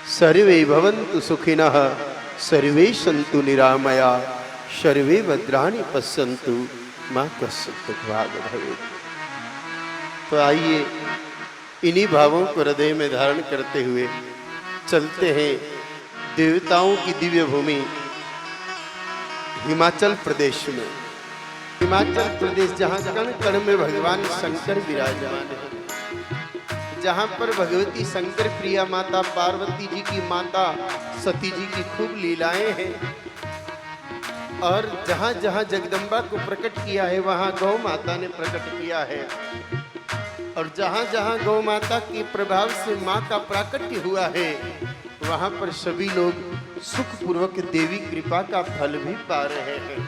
सर्वे भवन्तु सुखिनः, सर्वे सन्तु निरामया, सर्वे भद्राणि पश्यन्तु मां कश्चित् दुःखभाग् भवेत्। तो आइए इन्हीं भावों को हृदय में धारण करते हुए चलते हैं देवताओं की दिव्य भूमि हिमाचल प्रदेश में। हिमाचल प्रदेश जहाँ कण कण में भगवान शंकर विराजमान है, जहाँ पर भगवती शंकर प्रिया माता पार्वती जी की माता सती जी की खूब लीलाएं हैं, और जहाँ जहाँ जगदम्बा को प्रकट किया है वहाँ गौ माता ने प्रकट किया है, और जहाँ जहाँ गौ माता के प्रभाव से माँ का प्राकट्य हुआ है वहाँ पर सभी लोग सुखपूर्वक देवी कृपा का फल भी पा रहे हैं।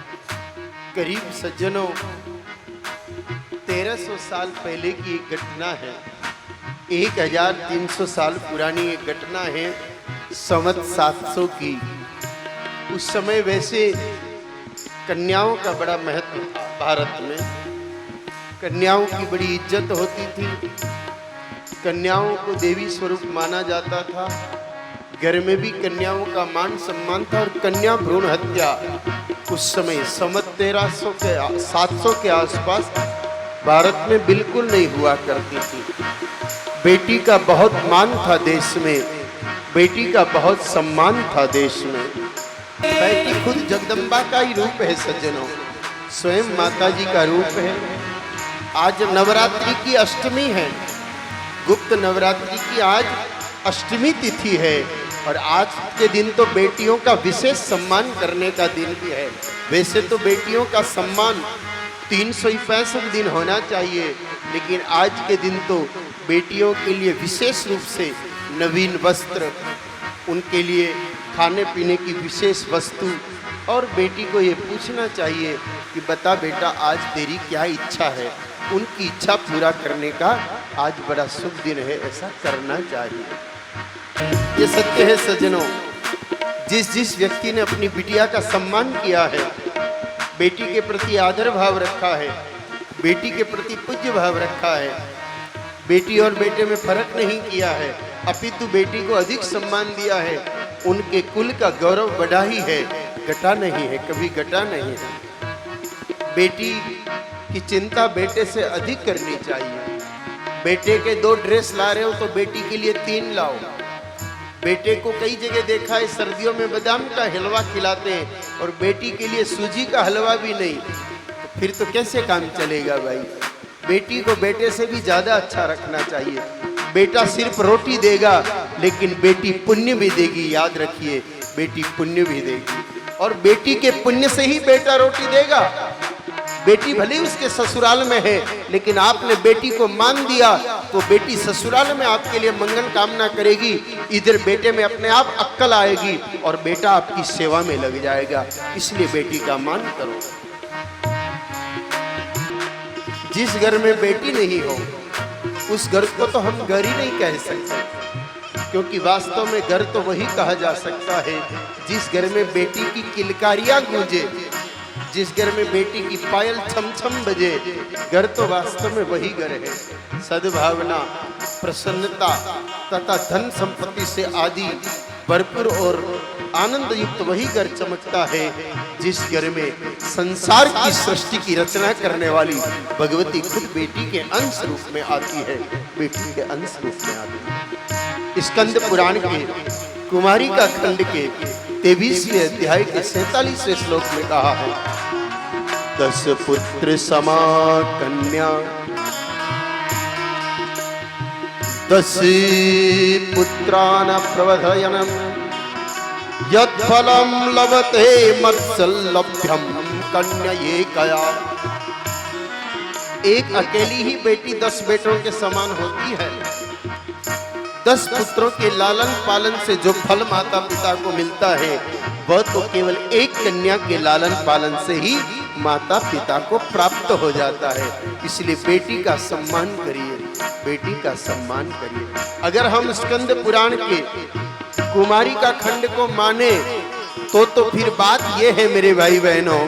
करीब सज्जनों 1300 साल पहले की एक घटना है, 1300 साल पुरानी एक घटना है, संवत 700 की। उस समय वैसे कन्याओं का बड़ा महत्व था भारत में, कन्याओं की बड़ी इज्जत होती थी, कन्याओं को देवी स्वरूप माना जाता था, घर में भी कन्याओं का मान सम्मान था, और कन्या भ्रूण हत्या उस समय संवत 700 के आसपास भारत में बिल्कुल नहीं हुआ करती थी। बेटी का बहुत मान था देश में, बेटी का बहुत सम्मान था देश में। बेटी खुद जगदम्बा का ही रूप है सज्जनों, स्वयं माता जी का रूप है। आज नवरात्रि की अष्टमी है, गुप्त नवरात्रि की आज अष्टमी तिथि है, और आज के दिन तो बेटियों का विशेष सम्मान करने का दिन भी है। वैसे तो बेटियों का सम्मान 365 दिन होना चाहिए, लेकिन आज के दिन तो बेटियों के लिए विशेष रूप से नवीन वस्त्र, उनके लिए खाने पीने की विशेष वस्तु, और बेटी को ये पूछना चाहिए कि बता बेटा आज तेरी क्या इच्छा है, उनकी इच्छा पूरा करने का आज बड़ा शुभ दिन है, ऐसा करना चाहिए। ये सत्य है सज्जनों, जिस जिस व्यक्ति ने अपनी बिटिया का सम्मान किया है, बेटी के प्रति आदर भाव रखा है, बेटी के प्रति पूज्य भाव रखा है, बेटी और बेटे में फर्क नहीं किया है, अपितु बेटी को अधिक सम्मान दिया है, उनके कुल का गौरव बढ़ा ही है, घटा नहीं है, कभी घटा नहीं है। बेटी की चिंता बेटे से अधिक करनी चाहिए। बेटे के 2 ड्रेस ला रहे हो तो बेटी के लिए 3 लाओ। बेटे को कई जगह देखा है सर्दियों में बादाम का हलवा खिलाते हैं और बेटी के लिए सूजी का हलवा भी नहीं, तो फिर तो कैसे काम चलेगा भाई। बेटी को बेटे से भी ज्यादा अच्छा रखना चाहिए। बेटा सिर्फ रोटी देगा लेकिन बेटी पुण्य भी देगी, याद रखिए, बेटी पुण्य भी देगी, और बेटी के पुण्य से ही बेटा रोटी देगा। बेटी भले उसके ससुराल में है लेकिन आपने बेटी को मान दिया तो बेटी ससुराल में आपके लिए मंगल कामना करेगी, इधर बेटे में अपने आप अक्कल आएगी और बेटा आपकी सेवा में लग जाएगा। इसलिए बेटी का मान करो। जिस घर में बेटी नहीं हो उस घर को तो हम घर ही नहीं कह सकते, क्योंकि वास्तव में घर तो वही कहा जा सकता है जिस घर में बेटी की किलकारियां गूंजे, जिस घर में बेटी की पायल छम छम बजे। घर तो वास्तव में वही घर है। सद्भावना, प्रसन्नता तथा धन संपत्ति से आदि भरपूर और आनंद युक्त वही घर चमकता है जिस घर में संसार की सृष्टि की रचना करने वाली भगवती खुद बेटी के अंश रूप में आती है, बेटी के अंश रूप में आती है। स्कंद पुराण के कुमारी का खंड के 23वें अध्याय के 47वें श्लोक में कहा है, 10 पुत्र समा कन्या, 10 पुत्रान प्रवर्धयनम्, यत्फलं लभते मत्सल्लभ्यं कन्यैकया। एक अकेली ही बेटी 10 बेटों के समान होती है। 10 पुत्रों के लालन पालन से जो फल माता पिता को मिलता है वह तो केवल एक कन्या के लालन पालन से ही माता पिता को प्राप्त हो जाता है। इसलिए बेटी का सम्मान करिए, बेटी का सम्मान करिए। अगर हम स्कंद पुराण के कुमारी का खंड को माने तो फिर बात यह है मेरे भाई बहनों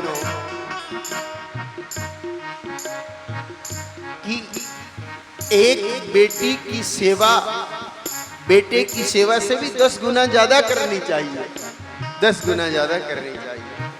कि एक बेटी की सेवा बेटे की सेवा से भी 10 गुना ज्यादा करनी चाहिए, 10 गुना ज्यादा करनी चाहिए।